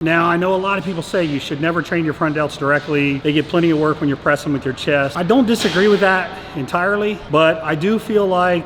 Now, I know a lot of people say you should never train your front delts directly. They get plenty of work when you're pressing with your chest. I don't disagree with that entirely, but I do feel like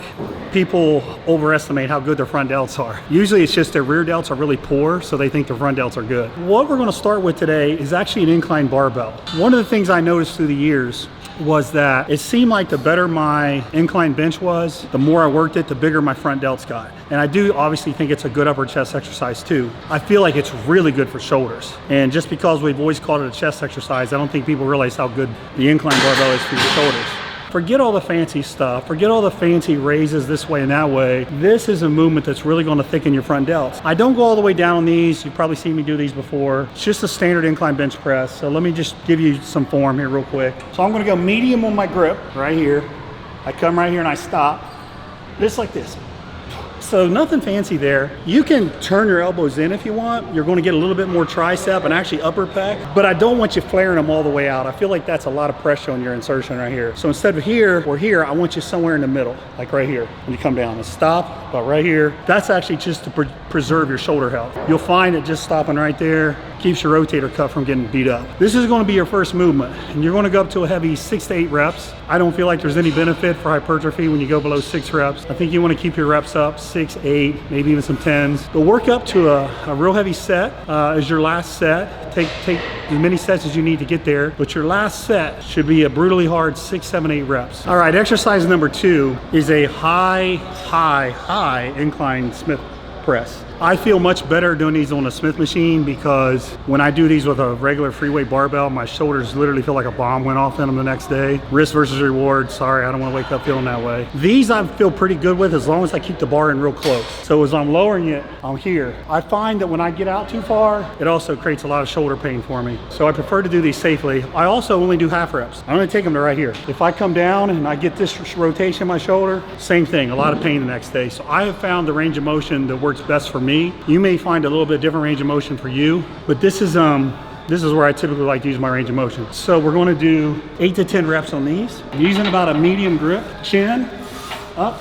people overestimate how good their front delts are. Usually it's just their rear delts are really poor, so they think their front delts are good. What we're gonna start with today is actually an incline barbell. One of the things I noticed through the years was that it seemed like the better my incline bench was, the more I worked it, the bigger my front delts got. And I do obviously think it's a good upper chest exercise too. I feel like it's really good for shoulders. And just because we've always called it a chest exercise, I don't think people realize how good the incline barbell is for your shoulders. Forget all the fancy stuff, forget all the fancy raises this way and that way. This is a movement that's really gonna thicken your front delts. I don't go all the way down on these. You've probably seen me do these before. It's just a standard incline bench press. So let me just give you some form here real quick. So I'm gonna go medium on my grip right here. I come right here and I stop, just like this. So nothing fancy there. You can turn your elbows in if you want. You're going to get a little bit more tricep and actually upper pec, but I don't want you flaring them all the way out. I feel like that's a lot of pressure on your insertion right here. So instead of here or here, I want you somewhere in the middle, like right here. When you come down and stop, about right here. That's actually just to preserve your shoulder health. You'll find that just stopping right there keeps your rotator cuff from getting beat up. This is going to be your first movement, and you're going to go up to a heavy 6 to 8 reps. I don't feel like there's any benefit for hypertrophy when you go below 6 reps. I think you want to keep your reps up, 6, 8, maybe even some 10s. But work up to a real heavy set as your last set. Take as many sets as you need to get there, but your last set should be a brutally hard 6, 7, 8 reps. All right, exercise number 2 is a high incline Smith press. I feel much better doing these on a Smith machine because when I do these with a regular free weight barbell, my shoulders literally feel like a bomb went off in them the next day. Risk versus reward. Sorry, I don't want to wake up feeling that way. These I feel pretty good with as long as I keep the bar in real close. So as I'm lowering it, I'm here. I find that when I get out too far, it also creates a lot of shoulder pain for me. So I prefer to do these safely. I also only do half reps. I only take them to right here. If I come down and I get this rotation in my shoulder, same thing, a lot of pain the next day. So I have found the range of motion that works best for me. You may find a little bit different range of motion for you, but this is where I typically like to use my range of motion. So we're going to do 8 to 10 reps on these. I'm using about a medium grip, chin up,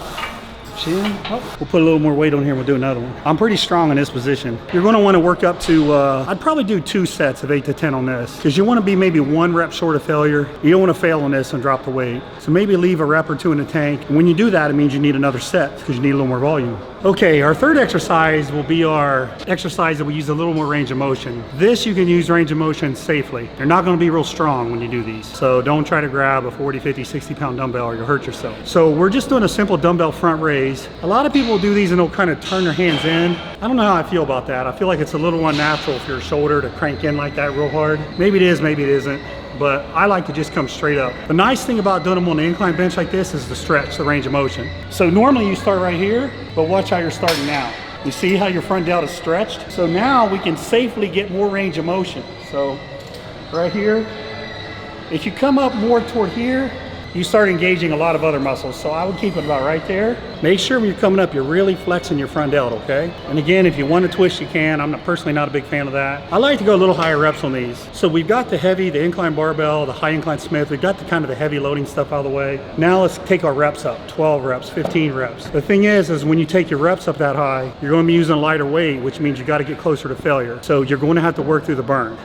chin up. We'll put a little more weight on here and we'll do another one. I'm pretty strong in this position. You're going to want to work up to, I'd probably do 2 sets of 8 to 10 on this because you want to be maybe 1 rep short of failure. You don't want to fail on this and drop the weight. So maybe leave a rep or 2 in the tank. And when you do that, it means you need another set because you need a little more volume. Okay, our third exercise will be our exercise that we use a little more range of motion. This you can use range of motion safely. You're not gonna be real strong when you do these. So don't try to grab a 40, 50, 60 pound dumbbell or you'll hurt yourself. So we're just doing a simple dumbbell front raise. A lot of people do these and they'll kind of turn their hands in. I don't know how I feel about that. I feel like it's a little unnatural for your shoulder to crank in like that real hard. Maybe it is, maybe it isn't. But I like to just come straight up. The nice thing about doing them on the incline bench like this is the stretch, the range of motion. So normally you start right here, but watch how you're starting now. You see how your front delt is stretched? So now we can safely get more range of motion. So right here, if you come up more toward here, you start engaging a lot of other muscles. So I would keep it about right there. Make sure when you're coming up, you're really flexing your front delt, okay? And again, if you want to twist, you can. I'm personally not a big fan of that. I like to go a little higher reps on these. So we've got the heavy, the incline barbell, the high incline Smith. We've got the kind of the heavy loading stuff out of the way. Now let's take our reps up, 12 reps, 15 reps. The thing is when you take your reps up that high, you're going to be using a lighter weight, which means you got to get closer to failure. So you're going to have to work through the burn.